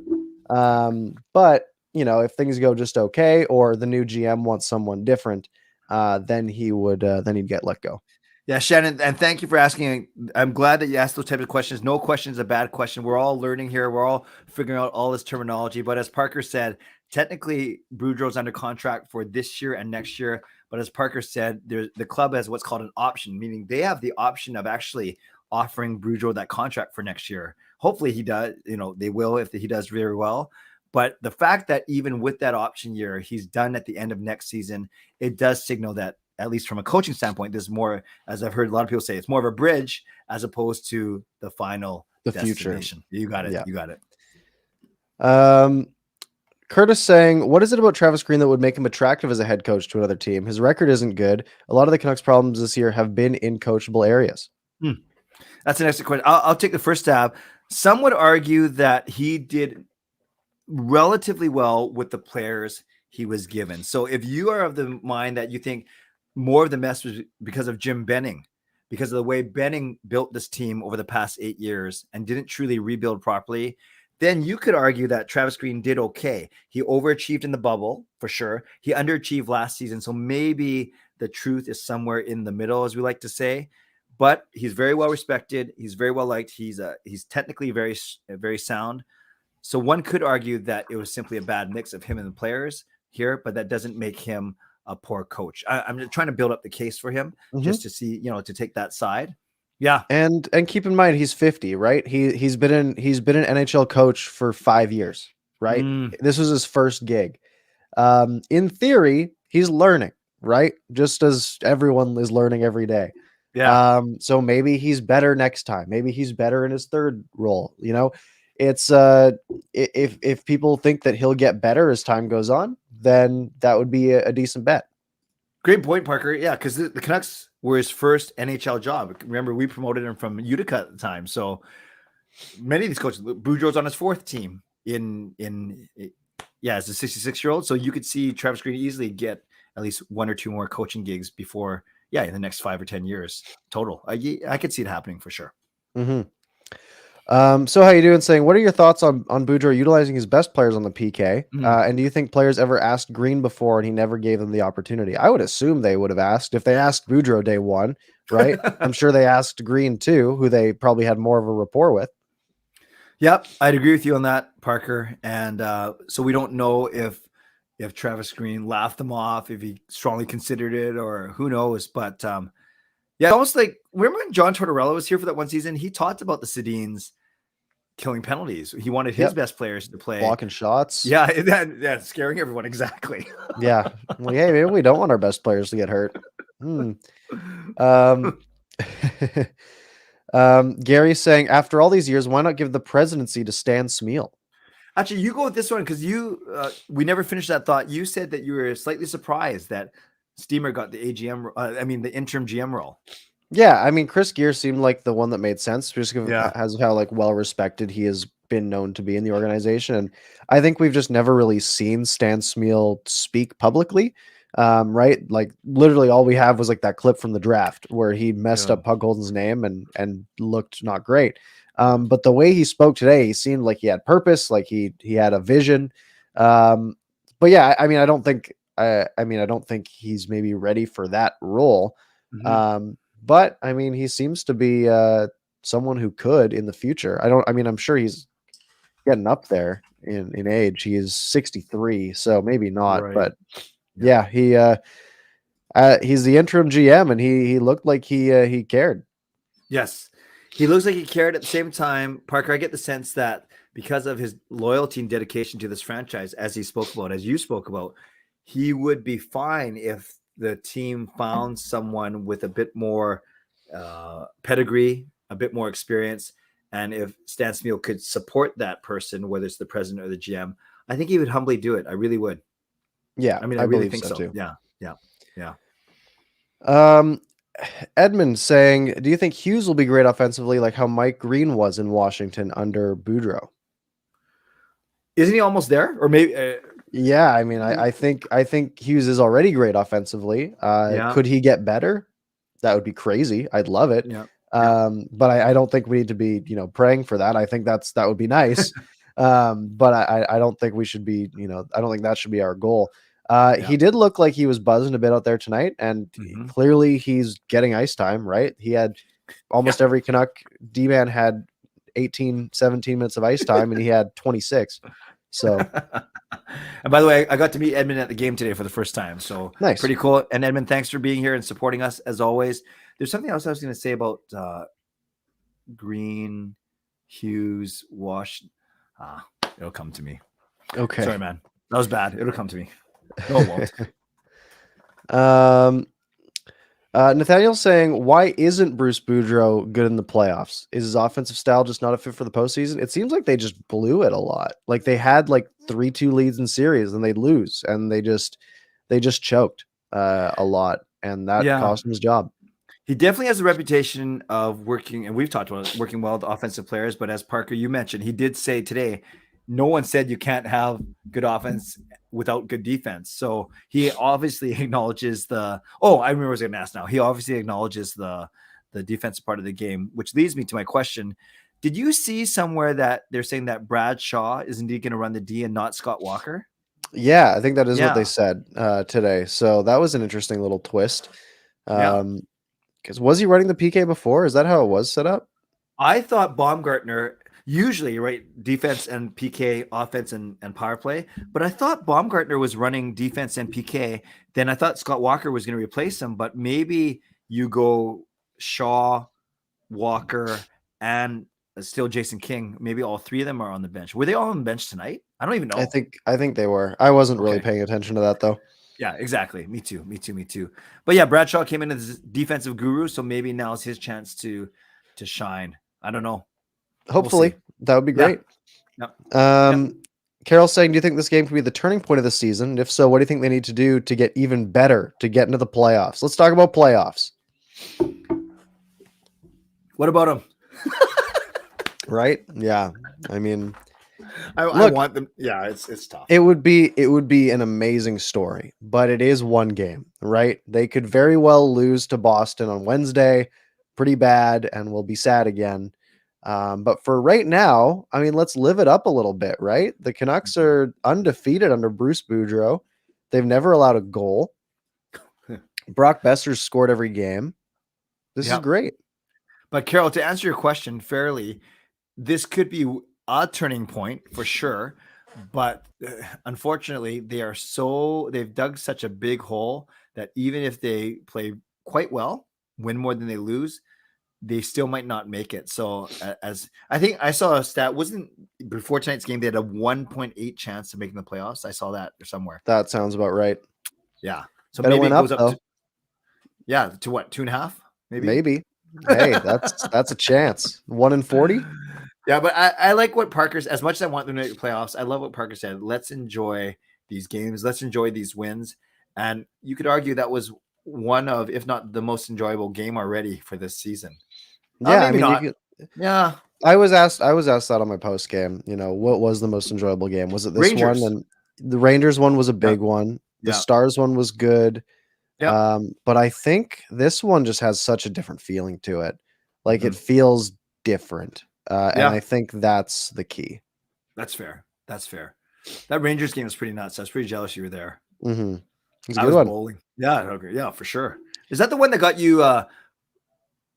But if things go just okay, or the new GM wants someone different, then he'd get let go. Yeah, Shannon, and thank you for asking. I'm glad that you asked those types of questions. No question is a bad question. We're all learning here. We're all figuring out all this terminology. But as Parker said, technically, Boudreau's under contract for this year and next year. But as Parker said, the club has what's called an option, meaning they have the option of actually offering Boudreau that contract for next year. Hopefully he does. They will if he does very well. But the fact that even with that option year, he's done at the end of next season, it does signal that, at least from a coaching standpoint, there's more, as I've heard a lot of people say, it's more of a bridge as opposed to the final destination. Future. You got it. Yeah. You got it. Curtis saying, what is it about Travis Green that would make him attractive as a head coach to another team? His record isn't good. A lot of the Canucks problems this year have been in coachable areas. That's an excellent question. I'll take the first stab. Some would argue that he did relatively well with the players he was given. So if you are of the mind that you think more of the mess was because of Jim Benning, because of the way Benning built this team over the past 8 years and didn't truly rebuild properly, then you could argue that Travis Green did okay. He overachieved in the bubble, for sure. He underachieved last season. So maybe the truth is somewhere in the middle, as we like to say. But he's very well respected. He's very well liked. He's technically very, very sound. So one could argue that it was simply a bad mix of him and the players here, but that doesn't make him a poor coach. I'm just trying to build up the case for him just to see, to take that side. Yeah. And keep in mind, he's 50, right? He's been an NHL coach for 5 years, right? This was his first gig. In theory, he's learning, right? Just as everyone is learning every day. Yeah. So maybe he's better next time. Maybe he's better in his third role. It's if people think that he'll get better as time goes on, then that would be a decent bet. Great point, Parker. Yeah, because the Canucks were his first NHL job. Remember, we promoted him from Utica at the time. So many of these coaches, Boudreau's on his fourth team as a 66-year-old. So you could see Travis Green easily get at least one or two more coaching gigs before, in the next 5 or 10 years total. I could see it happening for sure. So how you doing? Saying, what are your thoughts on Boudreau utilizing his best players on the PK? And do you think players ever asked Green before and he never gave them the opportunity? I would assume they would have asked if they asked Boudreau day one, right? I'm sure they asked Green too, who they probably had more of a rapport with. Yep, I'd agree with you on that, Parker. And so we don't know if Travis Green laughed them off, if he strongly considered it, or who knows. But almost like, remember when John Tortorella was here for that one season? He talked about the Sedins killing penalties. He wanted his best players to play. Blocking shots. Yeah, scaring everyone. Exactly. Yeah. Well, hey, maybe we don't want our best players to get hurt. Gary's saying, after all these years, why not give the presidency to Stan Smyl? Actually, you go with this one because we never finished that thought. You said that you were slightly surprised that Steamer got the the interim GM role. Yeah, I mean, Chris Gear seemed like the one that made sense just because of how well respected he has been known to be in the organization. And I think we've just never really seen Stan Smyl speak publicly. Right? Like literally all we have was like that clip from the draft where he messed up Puckholden's name and looked not great. But the way he spoke today, he seemed like he had purpose, like he had a vision. But yeah, I mean, I don't think he's maybe ready for that role. But I mean, he seems to be someone who could in the future. I'm sure he's getting up there in age. He is 63, so maybe not. Right. But yeah, he's the interim GM, and he looked like he cared. Yes, he looks like he cared. At the same time, Parker, I get the sense that because of his loyalty and dedication to this franchise, as you spoke about, he would be fine if the team found someone with a bit more pedigree, a bit more experience, and if Stan Smyl could support that person, whether it's the president or the GM, I think he would humbly do it. I really would. Yeah, I mean, I really think so too. Yeah. Edmund saying, do you think Hughes will be great offensively, like how Mike Green was in Washington under Boudreau? Isn't he almost there? Or maybe Yeah, I mean, I think Hughes is already great offensively. Yeah. Could he get better? That would be crazy. I'd love it. Yeah. But I don't think we need to be, praying for that. I think that would be nice. But I don't think we should be, I don't think that should be our goal. He did look like he was buzzing a bit out there tonight, and clearly he's getting ice time, right? He had almost every Canuck D-man had 18, 17 minutes of ice time, and he had 26. So, and by the way, I got to meet Edmund at the game today for the first time. So nice. Pretty cool. And Edmund, thanks for being here and supporting us as always. There's something else I was going to say about Green, Hughes, Wash. It'll come to me. Okay. Sorry, man. That was bad. It'll come to me. No, it won't. Nathaniel's saying, why isn't Bruce Boudreau good in the playoffs? Is his offensive style just not a fit for the postseason? It seems like they just blew it a lot. Like they had like 3-2 leads in series and they'd lose, and they just choked a lot, and that cost him his job. He definitely has a reputation of working, and we've talked about it, working well with offensive players. But as Parker, you mentioned, he did say today, no one said you can't have good offense without good defense. So he obviously acknowledges I remember what I was going to ask now. He obviously acknowledges the defensive part of the game, which leads me to my question. Did you see somewhere that they're saying that Brad Shaw is indeed going to run the D and not Scott Walker? Yeah, I think that is what they said today. So that was an interesting little twist. Because was he running the PK before? Is that how it was set up? I thought Baumgartner usually, right, defense and PK, offense and power play. But I thought Baumgartner was running defense and PK. Then I thought Scott Walker was going to replace him. But maybe you go Shaw, Walker, and still Jason King. Maybe all three of them are on the bench. Were they all on the bench tonight? I don't even know. I think they were. I wasn't really paying attention to that though. Yeah, exactly. Me too. But yeah, Bradshaw came in as defensive guru, so maybe now's his chance to shine. I don't know. Hopefully, that would be great. Yeah. Carol's saying, do you think this game could be the turning point of the season? And if so, what do you think they need to do to get even better to get into the playoffs? Let's talk about playoffs. What about them? Right? Yeah. I mean, I want them. Yeah, it's tough. It would be an amazing story, but it is one game, right? They could very well lose to Boston on Wednesday, pretty bad, and we'll be sad again. But for right now, I mean, let's live it up a little bit, right? The Canucks are undefeated under Bruce Boudreau. They've never allowed a goal. Brock Besser's scored every game. This is great. But Carol, to answer your question fairly, this could be a turning point for sure. But unfortunately, they've dug such a big hole that even if they play quite well, win more than they lose, they still might not make it. So as I think I saw a stat, wasn't before tonight's game, they had a 1.8 chance of making the playoffs. I saw that somewhere. That sounds about right. Yeah. So better maybe it goes up to what, 2.5? Maybe. Hey, that's a chance. 1 in 40. Yeah, but I like what Parker's, as much as I want them to make the playoffs, I love what Parker said. Let's enjoy these games. Let's enjoy these wins. And you could argue that was one of, if not the most enjoyable game already for this season. Yeah, maybe not. Yeah. I was asked that on my post game. What was the most enjoyable game? Was it this Rangers. one? And the Rangers one was a big one. The Stars one was good. Yeah. But I think this one just has such a different feeling to it. Like it feels different. And I think that's the key. That's fair. That Rangers game was pretty nuts. I was pretty jealous you were there. Mm-hmm. I was bowling. Yeah. Okay. Yeah, for sure. Is that the one that got you?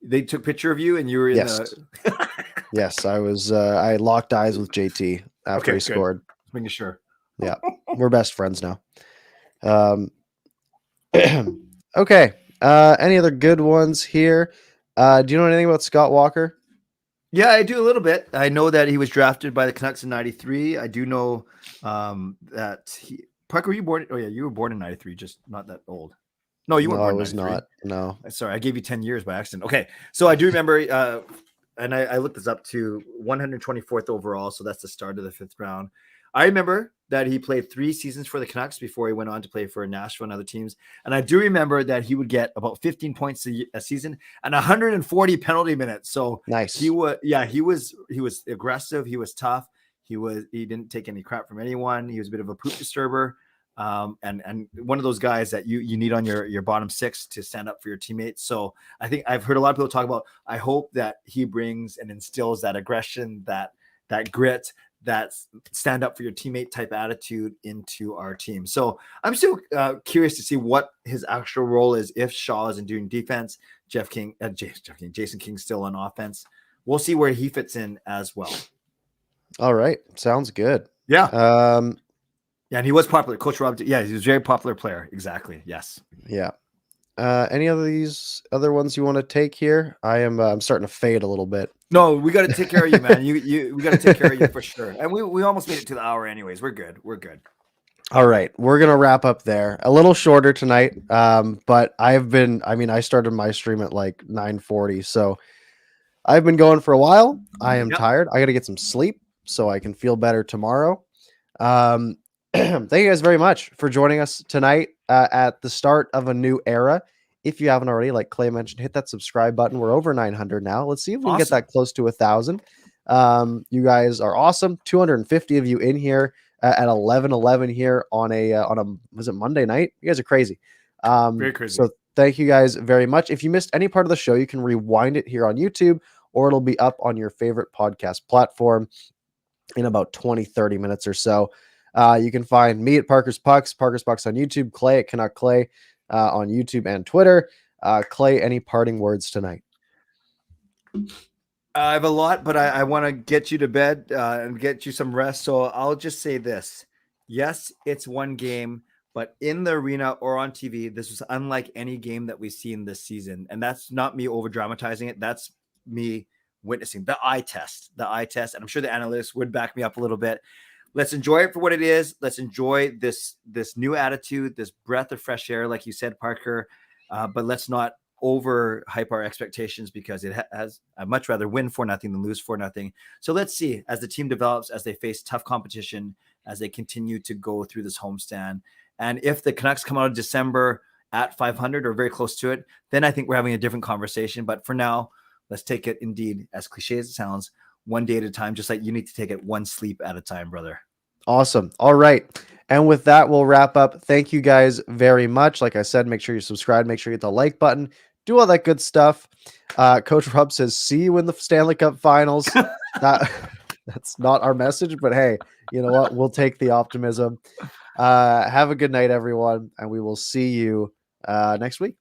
They took a picture of you and you were in the. Yes, I was. I locked eyes with JT after he scored. Just making sure. Yeah, we're best friends now. Okay. Any other good ones here? Do you know anything about Scott Walker? Yeah, I do a little bit. I know that he was drafted by the Canucks in '93. I do know that he. Parker, were you born? Oh yeah, you were born in '93, just not that old. No, you weren't born in '93. Not. No. Sorry, I gave you 10 years by accident. Okay, so I do remember, and I looked this up to 124th overall, so that's the start of the 5th round. I remember that he played 3 seasons for the Canucks before he went on to play for Nashville and other teams. And I do remember that he would get about 15 points a season and 140 penalty minutes. So nice. He was aggressive. He was tough. He didn't take any crap from anyone. He was a bit of a poop disturber. And one of those guys that you need on your bottom six to stand up for your teammates. So I think I've heard a lot of people talk about, I hope that he brings and instills that aggression, that grit, that stand up for your teammate type attitude into our team. So I'm still curious to see what his actual role is. If Shaw isn't doing defense, Jason King's still on offense. We'll see where he fits in as well. All right. Sounds good. Yeah. Yeah, and he was popular. Coach Rob, he was a very popular player. Exactly. Yes. Yeah. Any of these other ones you want to take here? I'm starting to fade a little bit. No, we got to take care of you, man. We got to take care of you for sure. And we almost made it to the hour anyways. We're good. All right. We're going to wrap up there. A little shorter tonight. But I started my stream at like 9:40. So I've been going for a while. I am tired. I got to get some sleep so I can feel better tomorrow. Thank you guys very much for joining us tonight at the start of a new era. If you haven't already, like Clay mentioned, hit that subscribe button. We're over 900 now. Let's see if we can get that close to 1,000. You guys are awesome. 250 of you in here at 11:11 here on a was it Monday night? You guys are crazy. Very crazy. So thank you guys very much. If you missed any part of the show, you can rewind it here on YouTube, or it'll be up on your favorite podcast platform in about 20-30 minutes or so. You can find me at ParkersPucks on YouTube, Clay at Canuck Clay on YouTube and Twitter. Clay, any parting words tonight? I have a lot, but I want to get you to bed and get you some rest. So I'll just say this. Yes, it's one game, but in the arena or on TV, this was unlike any game that we've seen this season. And that's not me over dramatizing it. That's me witnessing the eye test. And I'm sure the analysts would back me up a little bit. Let's enjoy it for what it is. Let's enjoy this new attitude, this breath of fresh air, like you said, Parker. But let's not overhype our expectations, because I'd much rather win 4-0 than lose 4-0. So let's see as the team develops, as they face tough competition, as they continue to go through this homestand. And if the Canucks come out of December at 500 or very close to it, then I think we're having a different conversation. But for now, let's take it, indeed, as cliche as it sounds, one day at a time, just like you need to take it one sleep at a time, brother. Awesome. All right. And with that, we'll wrap up. Thank you guys very much. Like I said, make sure you subscribe, make sure you hit the like button, do all that good stuff. Coach Rob says, see you in the Stanley Cup Finals. That's not our message, but hey, you know what? We'll take the optimism. Have a good night, everyone, and we will see you next week.